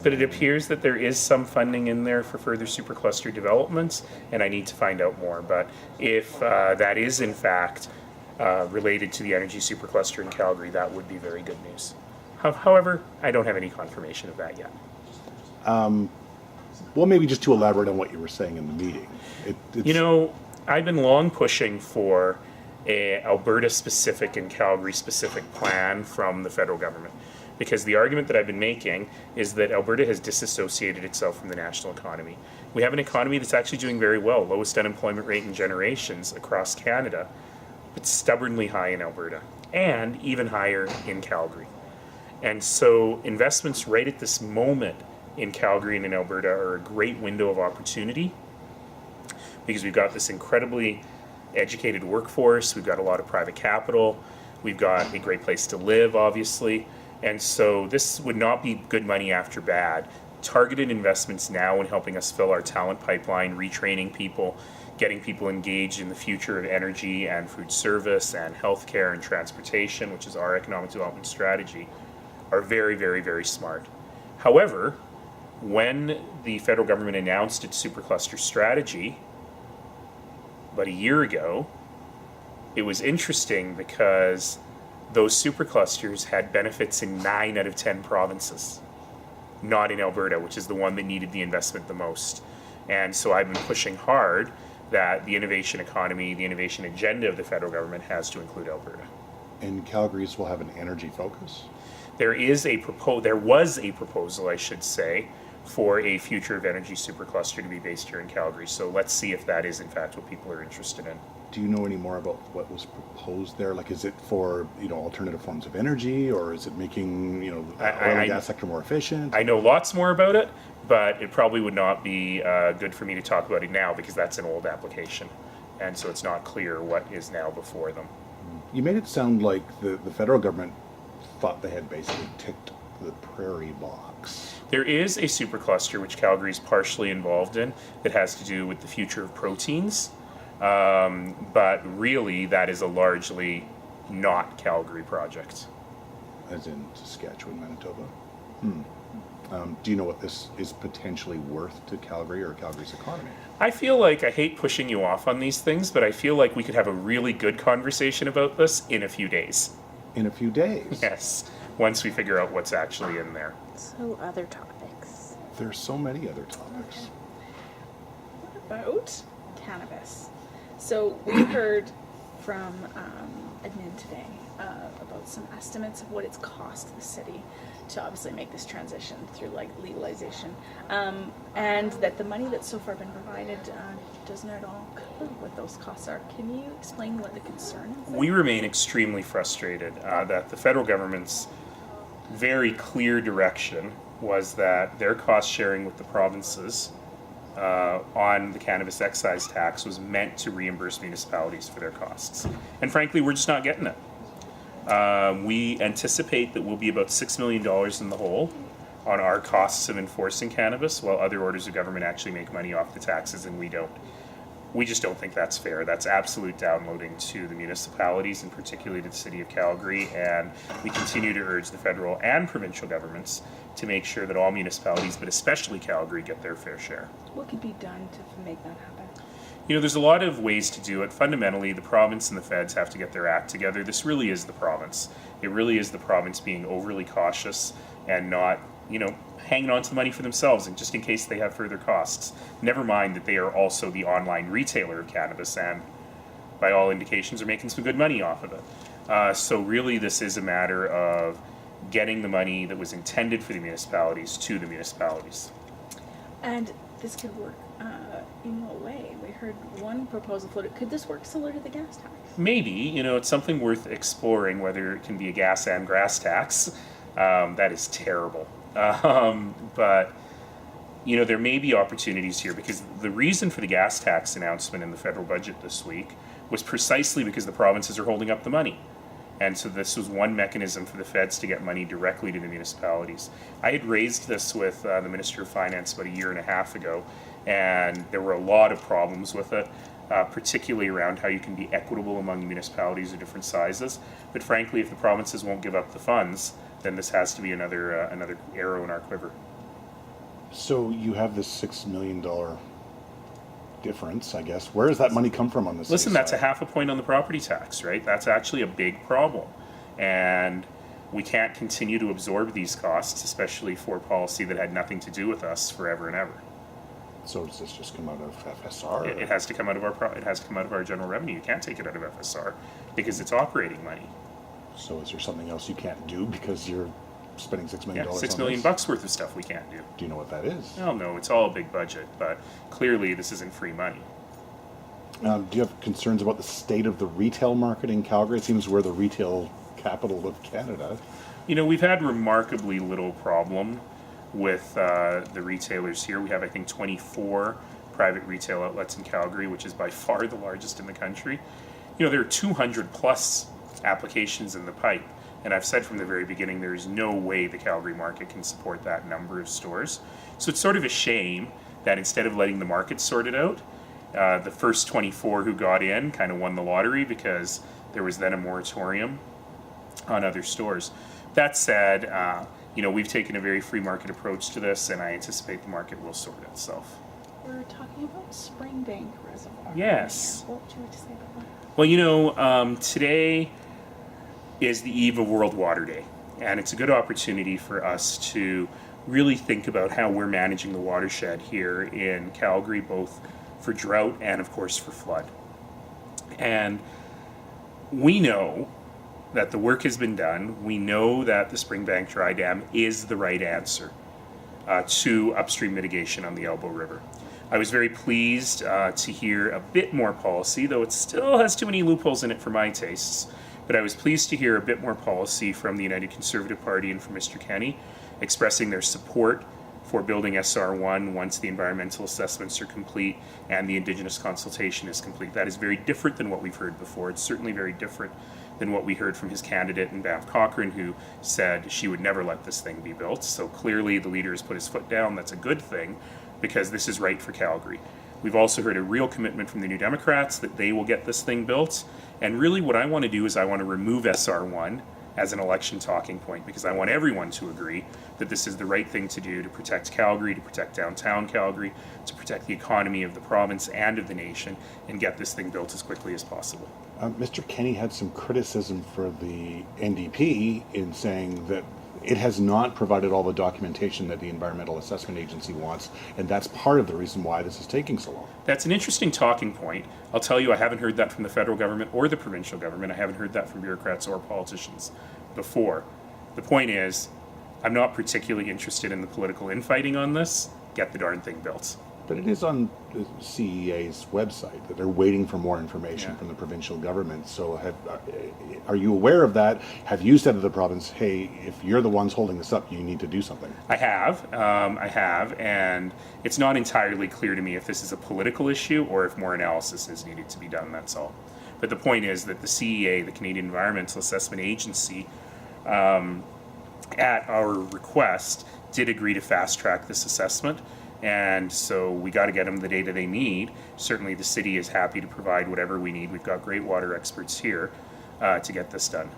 But it appears that there is some funding in there for further supercluster developments, and I need to find out more. But if that is in fact related to the energy supercluster in Calgary, that would be very good news. However, I don't have any confirmation of that yet. Well, maybe just to elaborate on what you were saying in the meeting. You know, I've been long pushing for a Alberta-specific and Calgary-specific plan from the federal government, because the argument that I've been making is that Alberta has disassociated itself from the national economy. We have an economy that's actually doing very well, lowest unemployment rate in generations across Canada, but stubbornly high in Alberta, and even higher in Calgary. And so investments right at this moment in Calgary and in Alberta are a great window of opportunity, because we've got this incredibly educated workforce, we've got a lot of private capital, we've got a great place to live, obviously, and so this would not be good money after bad. Targeted investments now in helping us fill our talent pipeline, retraining people, getting people engaged in the future of energy and food service and healthcare and transportation, which is our economic development strategy, are very, very, very smart. However, when the federal government announced its supercluster strategy about a year ago, it was interesting because those superclusters had benefits in 9 out of 10 provinces, not in Alberta, which is the one that needed the investment the most. And so I've been pushing hard that the innovation economy, the innovation agenda of the federal government has to include Alberta. And Calgary's will have an energy focus? There was a proposal, I should say, for a future of energy supercluster to be based here in Calgary. So let's see if that is in fact what people are interested in. Do you know any more about what was proposed there? Like, is it for, alternative forms of energy, or is it making, the oil and gas sector more efficient? I know lots more about it, but it probably would not be good for me to talk about it now, because that's an old application. And so it's not clear what is now before them. You made it sound like the federal government thought they had basically ticked the prairie box. There is a supercluster, which Calgary is partially involved in, that has to do with the future of proteins. But really, that is a largely not Calgary project. As in Saskatchewan, Manitoba? Do you know what this is potentially worth to Calgary or Calgary's economy? I feel like, I hate pushing you off on these things, but I feel like we could have a really good conversation about this in a few days. In a few days? Yes, once we figure out what's actually in there. So other topics. There's so many other topics. What about cannabis? So we heard from admin today about some estimates of what it's cost the city to obviously make this transition through legalization, and that the money that's so far been provided doesn't at all cover what those costs are. Can you explain what the concern is? We remain extremely frustrated that the federal government's very clear direction was that their cost sharing with the provinces on the cannabis excise tax was meant to reimburse municipalities for their costs. And frankly, we're just not getting it. We anticipate that we'll be about $6 million in the hole on our costs of enforcing cannabis, while other orders of government actually make money off the taxes and we don't. We just don't think that's fair. That's absolute downloading to the municipalities, and particularly to the city of Calgary, and we continue to urge the federal and provincial governments to make sure that all municipalities, but especially Calgary, get their fair share. What could be done to make that happen? There's a lot of ways to do it. Fundamentally, the province and the feds have to get their act together. This really is the province. It really is the province being overly cautious and not, hanging on to the money for themselves, and just in case they have further costs. Never mind that they are also the online retailer of cannabis, and by all indications are making some good money off of it. So really this is a matter of getting the money that was intended for the municipalities to the municipalities. And this could work in a way. We heard one proposal floated. Could this work similar to the gas tax? Maybe. It's something worth exploring, whether it can be a gas and grass tax. That is terrible. But there may be opportunities here, because the reason for the gas tax announcement in the federal budget this week was precisely because the provinces are holding up the money. And so this was one mechanism for the feds to get money directly to the municipalities. I had raised this with the Minister of Finance about 1.5 years ago, and there were a lot of problems with it, particularly around how you can be equitable among municipalities of different sizes. But frankly, if the provinces won't give up the funds, then this has to be another arrow in our quiver. So you have this $6 million difference, I guess. Where does that money come from on this? Listen, that's a half a point on the property tax, right? That's actually a big problem. And we can't continue to absorb these costs, especially for policy that had nothing to do with us forever and ever. So does this just come out of FSR? It has to come out of it has to come out of our general revenue. You can't take it out of FSR because it's operating money. So is there something else you can't do because you're spending $6 million? Yeah, on $6 million this? bucks worth of stuff we can't do. Do you know what that is? Well, no, it's all a big budget, but clearly this isn't free money. Do you have concerns about the state of the retail market in Calgary? It seems we're the retail capital of Canada. You know, we've had remarkably little problem with the retailers here. We have, I think, 24 private retail outlets in Calgary, which is by far the largest in the country. You know, there are 200 plus applications in the pipe, and I've said from the very beginning there is no way the Calgary market can support that number of stores. So it's sort of a shame that instead of letting the market sort it out, the first 24 who got in kind of won the lottery because there was then a moratorium on other stores. That said, you know, we've taken a very free market approach to this, and I anticipate the market will sort itself. We're talking about Springbank Reservoir. Yes. What would you like to say about that? Well, you know, today is the eve of World Water Day, and it's a good opportunity for us to really think about how we're managing the watershed here in Calgary, both for drought and, of course, for flood. And we know that the work has been done. We know that the Springbank Dry Dam is the right answer to upstream mitigation on the Elbow River. I was very pleased to hear a bit more policy, though it still has too many loopholes in it for my tastes. But I was pleased to hear a bit more policy from the United Conservative Party and from Mr. Kenney, expressing their support for building SR1 once the environmental assessments are complete and the Indigenous consultation is complete. That is very different than what we've heard before. It's certainly very different than what we heard from his candidate in Banff Cochrane, who said she would never let this thing be built. So clearly the leader has put his foot down. That's a good thing, because this is right for Calgary. We've also heard a real commitment from the New Democrats that they will get this thing built. And really what I want to do is I want to remove SR1 as an election talking point, because I want everyone to agree that this is the right thing to do to protect Calgary, to protect downtown Calgary, to protect the economy of the province and of the nation, and get this thing built as quickly as possible. Mr. Kenney had some criticism for the NDP in saying that it has not provided all the documentation that the Environmental Assessment Agency wants, and that's part of the reason why this is taking so long. That's an interesting talking point. I'll tell you, I haven't heard that from the federal government or the provincial government. I haven't heard that from bureaucrats or politicians before. The point is, I'm not particularly interested in the political infighting on this. Get the darn thing built. But it is on the CEA's website that they're waiting for more information from the provincial government. So are you aware of that? Have you said to the province, hey, if you're the ones holding this up, you need to do something? I have, and it's not entirely clear to me if this is a political issue or if more analysis is needed to be done, that's all. But the point is that the CEA, the Canadian Environmental Assessment Agency, at our request, did agree to fast track this assessment. And so we got to get them the data they need. Certainly the city is happy to provide whatever we need. We've got great water experts here to get this done.